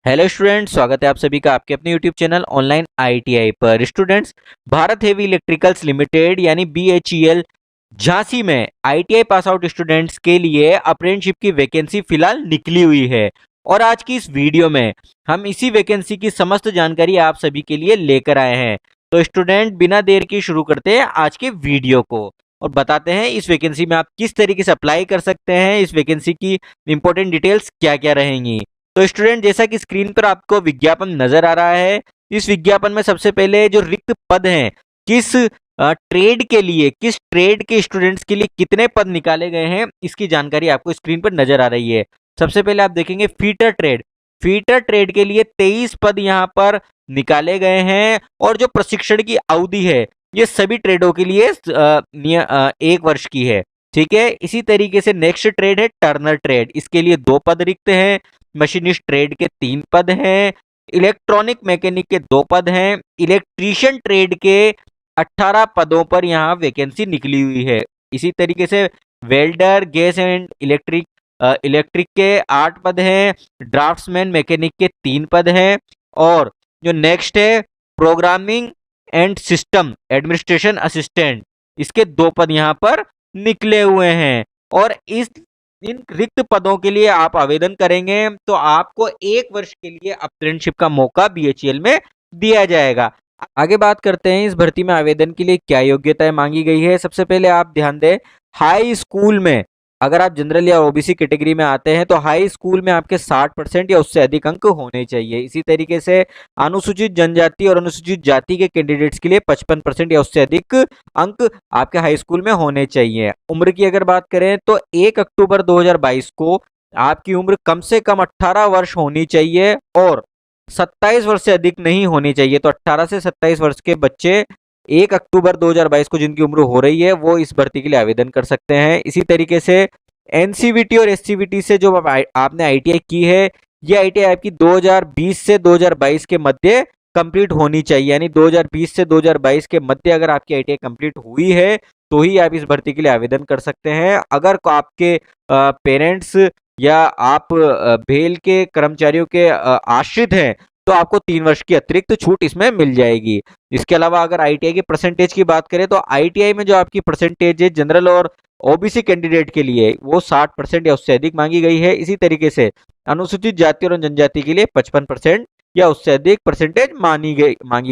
Hello students, स्वागत है आप सभी का आपके अपने यूट्यूब चैनल ऑनलाइन आईटीआई पर। Students, Bharat heavy electricals limited यानी बीएचईएल झांसी में आईटीआई पास आउट स्टूडेंट्स के लिए अप्रेंटिसशिप की वैकेंसी फिलहाल निकली हुई है और आज की इस वीडियो में हम इसी वैकेंसी की समस्त जानकारी आप सभी के लिए लेकर आए हैं। तो स्टूडेंट, बिना देर की शुरू करते हैं आज के वीडियो को और बताते हैं इस वैकेंसी में आप किस तरीके से अप्लाई कर सकते हैं। इस वैकेंसी की इंपॉर्टेंट डिटेल्स क्या क्या रहेंगी। तो स्टूडेंट, जैसा कि स्क्रीन पर आपको विज्ञापन नजर आ रहा है, इस विज्ञापन में सबसे पहले जो रिक्त पद हैं, किस ट्रेड के लिए, किस ट्रेड के स्टूडेंट्स के लिए कितने पद निकाले गए हैं, इसकी जानकारी आपको स्क्रीन पर नजर आ रही है। सबसे पहले आप देखेंगे फीटर ट्रेड। फीटर ट्रेड के लिए 23 पद यहाँ पर निकाले गए हैं और जो प्रशिक्षण की अवधि है ये सभी ट्रेडों के लिए 1 वर्ष की है। ठीक है। इसी तरीके से नेक्स्ट ट्रेड है टर्नर ट्रेड। इसके लिए 2 पद रिक्त हैं। मशीनिस्ट ट्रेड के 3 पद हैं। इलेक्ट्रॉनिक मैकेनिक के 2 पद हैं। इलेक्ट्रीशियन ट्रेड के 18 पदों पर यहाँ वैकेंसी निकली हुई है। इसी तरीके से वेल्डर, गैस एंड इलेक्ट्रिक के 8 पद हैं। ड्राफ्ट्समैन मैकेनिक के 3 पद हैं। और जो नेक्स्ट है programming and system administration assistant, इसके 2 पद यहाँ पर निकले हुए हैं। और इन रिक्त पदों के लिए आप आवेदन करेंगे तो आपको 1 वर्ष के लिए अप्रेंटिसशिप का मौका बीएचईएल में दिया जाएगा। आगे बात करते हैं इस भर्ती में आवेदन के लिए क्या योग्यताएं मांगी गई है। सबसे पहले आप ध्यान दें, हाई स्कूल में अगर आप जनरल या ओबीसी कैटेगरी में आते हैं तो हाई स्कूल में आपके 60% या उससे अधिक अंक होने चाहिए। इसी तरीके से अनुसूचित जनजाति और अनुसूचित जाति के कैंडिडेट्स के लिए 55% या उससे अधिक अंक आपके हाई स्कूल में होने चाहिए। उम्र की अगर बात करें तो 1 अक्टूबर 2022 को आपकी उम्र कम से कम 18 वर्ष होनी चाहिए और 27 वर्ष से अधिक नहीं होनी चाहिए। तो 18 से 27 वर्ष के बच्चे 1 अक्टूबर 2022 को जिनकी उम्र हो रही है वो इस भर्ती के लिए आवेदन कर सकते हैं। इसी तरीके से एनसीवीटी और एससीवीटी से जो आपने आईटीआई की है, ये आईटीआई आपकी 2020 से 2022 के मध्य कंप्लीट होनी चाहिए। यानी 2020 से 2022 के मध्य अगर आपकी आईटीआई कंप्लीट हुई है तो ही आप इस भर्ती के लिए आवेदन कर सकते हैं। अगर आपके पेरेंट्स या आप भेल के कर्मचारियों के आश्रित हैं तो आपको 3 वर्ष की अतिरिक्त छूट इसमें मिल जाएगी। इसके अलावा अगर आईटीआई की परसेंटेज की बात करें तो आईटीआई में जो आपकी परसेंटेज है जनरल और ओबीसी कैंडिडेट के लिए वो 60% या उससे अधिक मांगी गई है। इसी तरीके से अनुसूचित जाति और जनजाति के लिए 55% या उससे अधिक परसेंटेज मांगी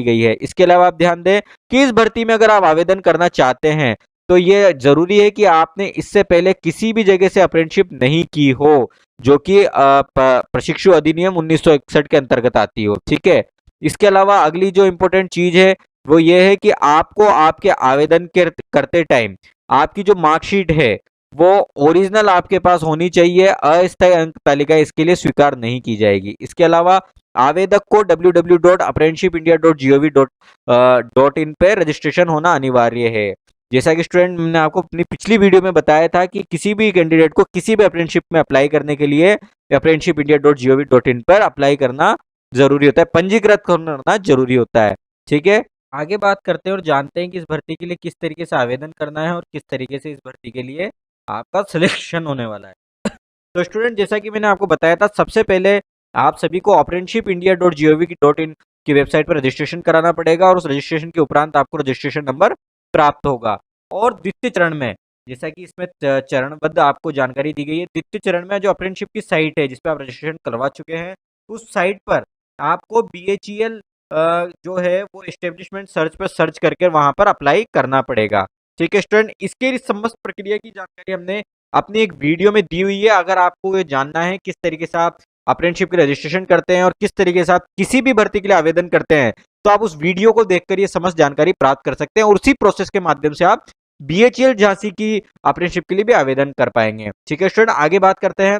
गई है। इसके अलावा आप ध्यान दें कि इस भर्ती में अगर आप आवेदन करना चाहते हैं तो ये जरूरी है कि आपने इससे पहले किसी भी जगह से अप्रेंटिसशिप नहीं की हो, जो कि प्रशिक्षु अधिनियम 1961 के अंतर्गत आती हो। ठीक है। इसके अलावा अगली जो इंपॉर्टेंट चीज है वो ये है कि आपको आपके आवेदन करते टाइम आपकी जो मार्कशीट है वो ओरिजिनल आपके पास होनी चाहिए। अस्थायी अंक तालिका इसके लिए स्वीकार नहीं की जाएगी। इसके अलावा आवेदक को www.apprenticeshipindia.gov.in पे रजिस्ट्रेशन होना अनिवार्य है। जैसा कि स्टूडेंट मैंने आपको अपनी पिछली वीडियो में बताया था कि किसी भी कैंडिडेट को किसी भी अप्रेंटिसशिप में अप्लाई करने के लिए apprenticeshipindia.gov.in पर अप्लाई करना जरूरी होता है, पंजीकृत करना जरूरी होता है। ठीक है। आगे बात करते हैं और जानते हैं कि इस भर्ती के लिए किस तरीके से आवेदन करना है और किस तरीके से इस भर्ती के लिए आपका सिलेक्शन होने वाला है। तो स्टूडेंट, जैसा कि मैंने आपको बताया था, सबसे पहले आप सभी को apprenticeshipindia.gov.in की वेबसाइट पर रजिस्ट्रेशन कराना पड़ेगा और उस रजिस्ट्रेशन के उपरांत आपको रजिस्ट्रेशन नंबर प्राप्त होगा। और द्वितीय चरण में, जैसा कि इसमें चरणबद्ध आपको जानकारी दी गई है, द्वितीय चरण में जो अप्रेंटिसशिप की साइट है जिसपे आप रजिस्ट्रेशन करवा चुके हैं, उस साइट पर आपको बीएचईएल जो है वो एस्टेब्लिशमेंट सर्च पर सर्च करके वहां पर अप्लाई करना पड़ेगा। ठीक है स्टूडेंट, इसके समस्त प्रक्रिया की जानकारी हमने अपनी एक वीडियो में दी हुई है। अगर आपको ये जानना है किस तरीके से आप अप्रेंटिसशिप की रजिस्ट्रेशन करते हैं और किस तरीके से आप किसी भी भर्ती के लिए आवेदन करते हैं, तो आप उस वीडियो को देखकर ये समस्त जानकारी प्राप्त कर सकते हैं और उसी प्रोसेस के माध्यम से आप बीएचईएल झांसी की अप्रेंटिसशिप के लिए भी आवेदन कर पाएंगे। ठीक है स्टूडेंट, आगे बात करते हैं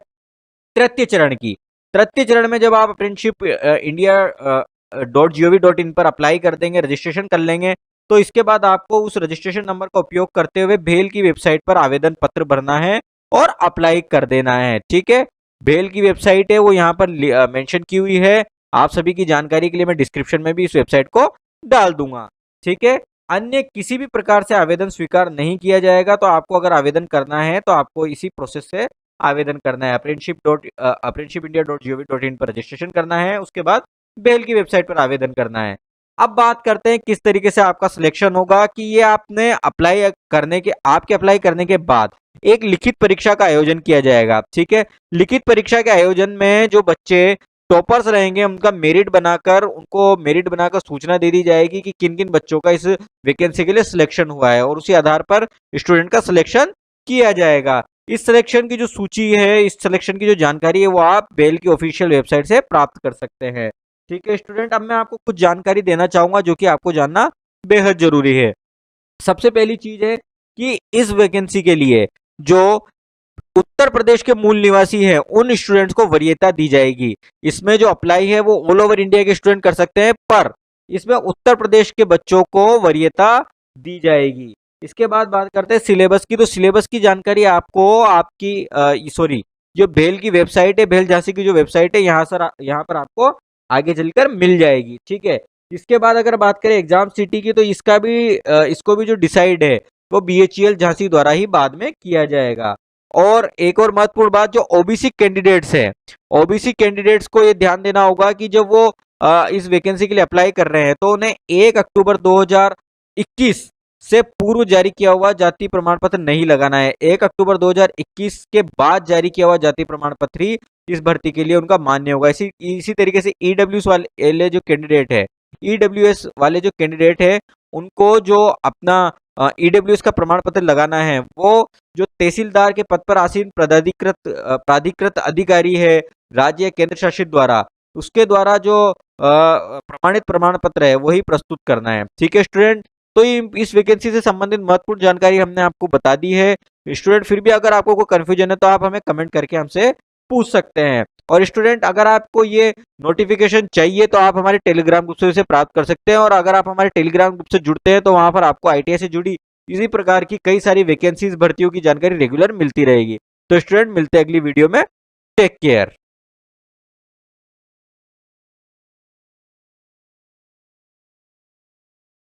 तृतीय चरण की। तृतीय चरण में जब आप अप्रेंटिसशिप india.gov.in पर अप्लाई कर देंगे, रजिस्ट्रेशन कर लेंगे, तो इसके बाद आपको उस रजिस्ट्रेशन नंबर का उपयोग करते हुए भेल की वेबसाइट पर आवेदन पत्र भरना है और अप्लाई कर देना है। ठीक है। भेल की वेबसाइट है वो यहाँ पर मेंशन की हुई है। आप सभी की जानकारी के लिए मैं डिस्क्रिप्शन में भी इस वेबसाइट को डाल दूंगा। ठीक है। अन्य किसी भी प्रकार से आवेदन स्वीकार नहीं किया जाएगा। तो आपको अगर आवेदन करना है तो आपको इसी प्रोसेस से आवेदन करना है। apprenticeship.india.gov.in पर रजिस्ट्रेशन करना है, उसके बाद बेल की वेबसाइट पर आवेदन करना है। अब बात करते हैं किस तरीके से आपका सिलेक्शन होगा कि ये आपने आपके अप्लाई करने के बाद एक लिखित परीक्षा का आयोजन किया जाएगा। ठीक है, लिखित परीक्षा के आयोजन में जो बच्चे टॉपर्स रहेंगे उनको मेरिट बनाकर सूचना दे दी जाएगी कि किन किन बच्चों का इस वैकेंसी के लिए सिलेक्शन हुआ है, और उसी आधार पर स्टूडेंट का सिलेक्शन किया जाएगा। इस सिलेक्शन की जो सूची है, इस सिलेक्शन की जो जानकारी है, वो आप बेल की ऑफिशियल वेबसाइट से प्राप्त कर सकते हैं। ठीक है स्टूडेंट, अब मैं आपको कुछ जानकारी देना चाहूंगा जो कि आपको जानना बेहद जरूरी है। सबसे पहली चीज है कि इस वैकेंसी के लिए जो उत्तर प्रदेश के मूल निवासी हैं उन स्टूडेंट्स को वरीयता दी जाएगी। इसमें जो अप्लाई है वो ऑल ओवर इंडिया के स्टूडेंट कर सकते हैं, पर इसमें उत्तर प्रदेश के बच्चों को वरीयता दी जाएगी। इसके बाद बात करते हैं सिलेबस की। तो सिलेबस की जानकारी आपको जो भेल की वेबसाइट है, भेल झांसी की जो वेबसाइट है, यहाँ पर आपको आगे चलकर मिल जाएगी। ठीक है, इसके बाद अगर बात करें एग्जाम सिटी की, तो इसको भी जो डिसाइड है वो BHEL झांसी द्वारा ही बाद में किया जाएगा। और एक और महत्वपूर्ण बात, जो ओबीसी कैंडिडेट्स हैं, ओबीसी कैंडिडेट्स को ये ध्यान देना होगा कि जब वो इस वैकेंसी के लिए अप्लाई कर रहे हैं तो उन्हें 1 अक्टूबर 2021 से पूर्व जारी किया हुआ जाति प्रमाण पत्र नहीं लगाना है। 1 अक्टूबर 2021 के बाद जारी किया हुआ जाति प्रमाण पत्र ही इस भर्ती के लिए उनका मान्य होगा। इसी तरीके से ईडब्ल्यूएस वाले जो कैंडिडेट है, ईडब्ल्यूएस वाले जो कैंडिडेट है, उनको जो अपना ईडब्ल्यूएस का प्रमाण पत्र लगाना है, वो जो तहसीलदार के पद पर आसीन प्राधिकृत अधिकारी है राज्य या केंद्र शासित द्वारा, उसके द्वारा जो प्रमाणित प्रमाण पत्र है वही प्रस्तुत करना है। ठीक है स्टूडेंट, तो इस वैकेंसी से संबंधित महत्वपूर्ण जानकारी हमने आपको बता दी है। स्टूडेंट, फिर भी अगर आपको कोई कंफ्यूजन है तो आप हमें कमेंट करके हमसे पूछ सकते हैं। और स्टूडेंट, अगर आपको ये नोटिफिकेशन चाहिए तो आप हमारे टेलीग्राम ग्रुप से इसे प्राप्त कर सकते हैं, और अगर आप हमारे टेलीग्राम ग्रुप से जुड़ते हैं तो वहां पर आपको ITI से जुड़ी इसी प्रकार की कई सारी वैकेंसीज, भर्तियों की जानकारी रेगुलर मिलती रहेगी। तो स्टूडेंट, मिलते हैं अगली वीडियो में। Take care.